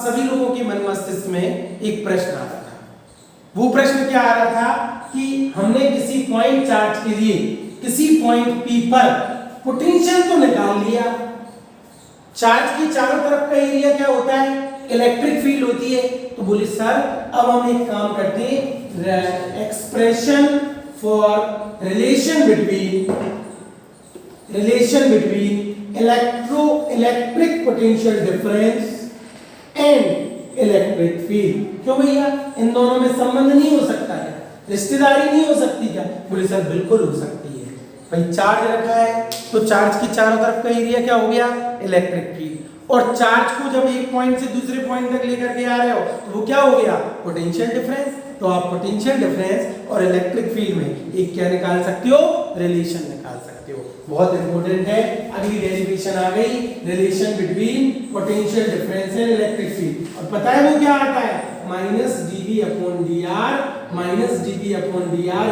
सभी लोगों के मन मस्तिष्क में एक प्रश्न आ रहा था। वो प्रश्न क्या आ रहा था कि हमने किसी पॉइंट चार्ज के लिए किसी पॉइंट P पर पोटेंशियल तो निकाल लिया, चार्ज के चारों तरफ का एरिया क्या होता है, इलेक्ट्रिक फील्ड होती है। तो बोले सर अब हम एक काम करते हैं, expression for relation between electric potential difference and electric field. क्यों भैया, इन दोनों में संबंध नहीं हो सकता है, रिश्तेदारी नहीं हो सकती क्या? बोले सर बिल्कुल हो सकती है। भाई चार्ज रखा है तो चार्ज की चारों तरफ का एरिया क्या हो गया, इलेक्ट्रिक फील्ड, और चार्ज को जब एक पॉइंट से दूसरे पॉइंट तक लेकर के आ रहे हो तो वो क्या हो गया, पोटेंशियल डिफरेंस। तो आप पोटेंशियल डिफरेंस और इलेक्ट्रिक फील्ड में एक क्या निकाल सकते हो, रिलेशन निकाल सकते हो। बहुत इंपॉर्टेंट है। अगली डेरिवेशन आ गई, relation between potential difference and electric field. और पता है वो क्या आता है, minus dV upon dr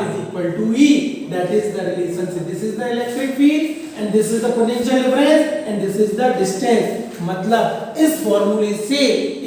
is equal to E. That is the relationship. This is the electric field and this is the potential difference and this is the distance. मतलब इस फॉर्मूले से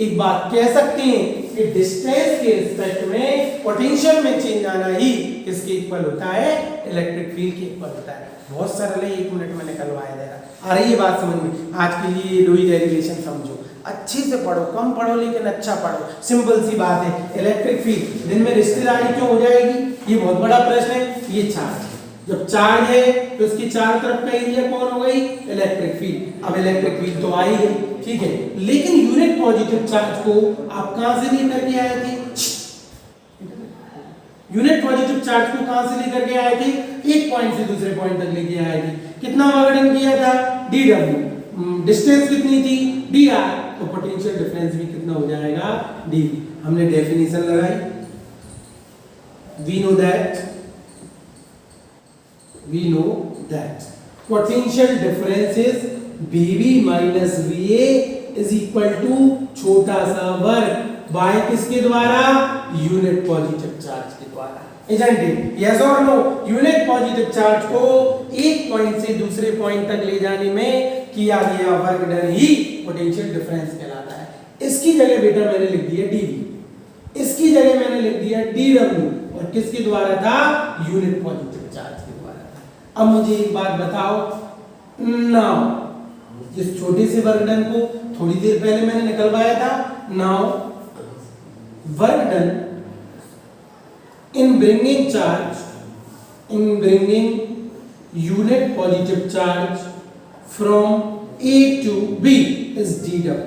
एक बात कह सकते हैं कि डिस्टेंस के रिस्पेक्ट में पोटेंशियल में चेंज आना ही किसके इक्वल होता है, इलेक्ट्रिक फील्ड के इक्वल होता है। बहुत सरल है, 1 मिनट में निकलवाया जाएगा। आ रही है बात समझ में? आज के लिए दो ही डेरिवेशन समझो, अच्छे से पढ़ो, कम पढ़ो लेकिन अच्छा पढ़ो, सिंपल सी बात है। इलेक्ट्रिक फील्ड दिन में रिश्तेदारी क्यों हो जाएगी, ये बहुत बड़ा प्रश्न है। ये चार्ज, जब चार्ज है तो इसकी चारों तरफ का एरिया कौन हो गई, इलेक्ट्रिक फील्ड। अब इलेक्ट्रिक फील्ड तो आई गई, ठीक है, लेकिन यूनिट पॉजिटिव चार्ज को आप कहां से लेकर के आए थे, यूनिट पॉजिटिव चार्ज को कहां से लेकर के आए थे, एक पॉइंट से दूसरे पॉइंट तक लेके आए थे। कितना वर्क किया था, dw, डिस्टेंस कितनी थी, dr, तो पोटेंशियल डिफरेंस भी कितना हो जाएगा, dv। हमने डेफिनेशन लगाई, we know that potential difference is Bv minus Va is equal to छोटा सा वर्ग बाय किसके द्वारा, यूनिट पॉजिटिव चार्ज के द्वारा। Isn't it? Yes or no? Unit positive charge को एक पॉइंट से दूसरे पॉइंट तक ले जाने में किया गया वर्क डन ही पोटेंशियल डिफरेंस कहलाता है। इसकी जगह बेटा मैंने लिख दिया dv, इसकी जगह मैंने लिख दिया dw, और किसके द्वारा था, यूनिट पॉजिटिव चार्ज के द्वारा था। अब मुझे एक बात बताओ, नाउ इस छोटे से वर्क डन को थोड़ी देर पहले मैंने निकलवाया था, now work done in bringing unit positive charge from A to B is dW.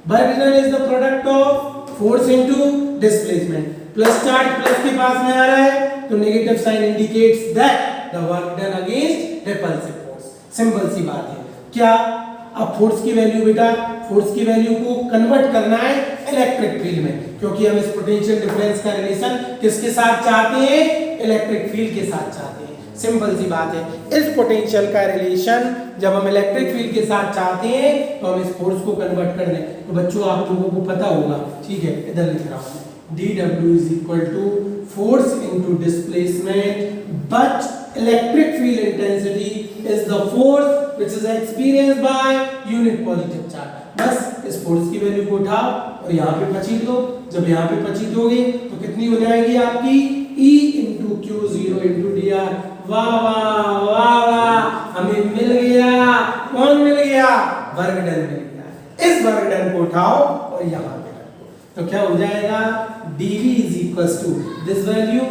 Work done is the product of force into displacement. Plus charge plus के पास में आ रहा है तो negative sign indicates that the work done against repulsive force. Simple सी बात है। क्या अब फोर्स की वैल्यू बेटा, फोर्स की वैल्यू को कन्वर्ट करना है इलेक्ट्रिक फील्ड में, क्योंकि हम इस पोटेंशियल डिफरेंस का रिलेशन किसके साथ चाहते हैं, इलेक्ट्रिक फील्ड के साथ चाहते हैं। सिंपल सी बात है। इस पोटेंशियल का रिलेशन जब हम इलेक्ट्रिक फील्ड के साथ चाहते हैं तो हम इस फोर्स को कन्वर्ट कर दें। तो बच्चों आप लोगों को पता होगा, ठीक है, इधर लिख रहा हूं, dW is equal to force into displacement, but electric field intensity is the force which is experienced by unit positive charge। बस इस फोर्स की वैल्यू को उठाओ और यहाँ पे पचीत लो। जब यहाँ पे पचीत दोगे तो कितनी हो जाएगी आपकी, E into Q0 into dr। वाह वाह वाह वाह, हमें मिल गया, कौन मिल गया, वर्क डन मिल गया। इस वर्क डन को उठाओ और यहाँ पे रखो तो क्या हो जाएगा, dV is equals to this value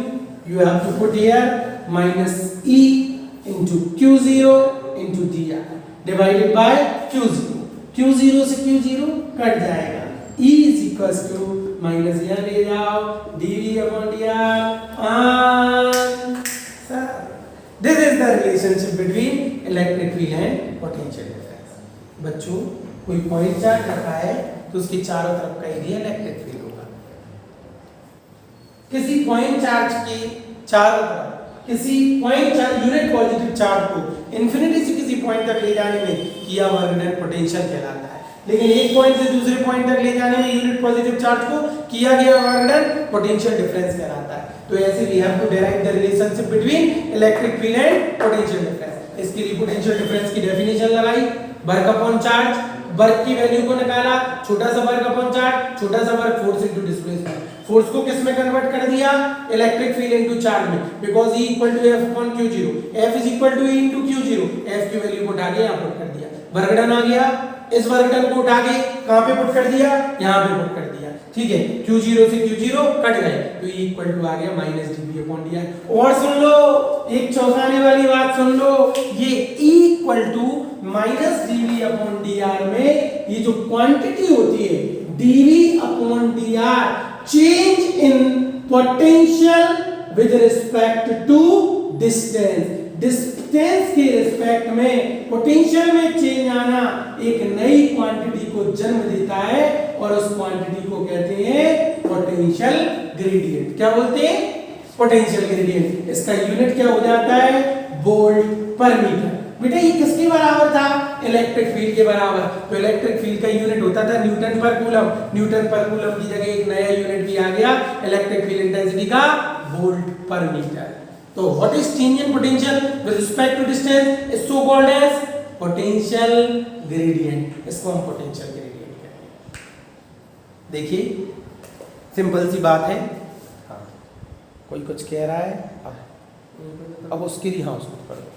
you have to put here minus E into Q0 into dr divided by Q0। Q0 से Q0 कट जाएगा, E is equals to minus यहाँ ले जाओ dV upon dr। This is the relationship between electric field and potential difference। बच्चों कोई point charge रखा है तो उसके चारों तरफ का एरिया इलेक्ट्रिक फील्ड होगा। किसी पॉइंट चार्ज के चारों तरफ किसी point charge unit positive charge को इंफिनिटी से किसी पॉइंट तक ले जाने में किया वर्क डन पोटेंशियल कहलाता है, लेकिन एक पॉइंट से दूसरे पॉइंट तक ले जाने में यूनिट पॉजिटिव चार्ज को किया गया वर्क डन पोटेंशियल डिफरेंस कहलाता है। तो ऐसे we have to derive the relationship between electric field and potential difference. इसके लिए पोटेंशियल डिफरेंस की डेफिनेशन लगाई, वर्क अपॉन चार्ज वर्क की वैल्यू को निकाला, छोटा सा वर्क अपॉन चार्ज, छोटा सा work force into displacement, force को किस में कन्वर्ट कर दिया, इलेक्ट्रिक फील्ड इनटू चार्ज में, because E equal to F upon Q0, F is equal to E into Q0, F की वैल्यू को उठा के यहां पुट कर दिया, वर्क डन आ गया, इस वर्क डन को उठा के कहां पे पुट कर दिया, यहां पे पुट कर दिया, ठीक है, Q0 से Q0 कट गए तो E इक्वल टू आ गया माइनस dB अपॉन dr। और सुन लो, एक चौंकाने वाली बात सुन लो, ये E equal to minus dB upon dr में ये जो क्वांटिटी होती है dB upon dr, change in potential with respect to distance, distance के रिस्पेक्ट में पोटेंशियल में चेंज आना एक नई क्वांटिटी को जन्म देता है और उस क्वांटिटी को कहते हैं पोटेंशियल ग्रेडियंट। क्या बोलते हैं, पोटेंशियल ग्रेडियंट। इसका यूनिट क्या हो जाता है, वोल्ट पर मीटर। बेटा ये किसके बराबर था, इलेक्ट्रिक फील्ड के बराबर, तो इलेक्ट्रिक फील्ड का यूनिट होता था न्यूटन पर कूलम, न्यूटन पर कूलम की जगह एक नया यूनिट भी आ गया इलेक्ट्रिक फील्ड इंटेंसिटी का, वोल्ट पर मीटर। तो what is change in potential with respect to distance is so called as potential gradient, इसको हम पोटेंशियल ग्रेडियंट कहते हैं। देखिए सिंपल सी बात है, हाँ कोई कुछ कह रहा है, अब उसके लिए हाँ उसको पढ़ो।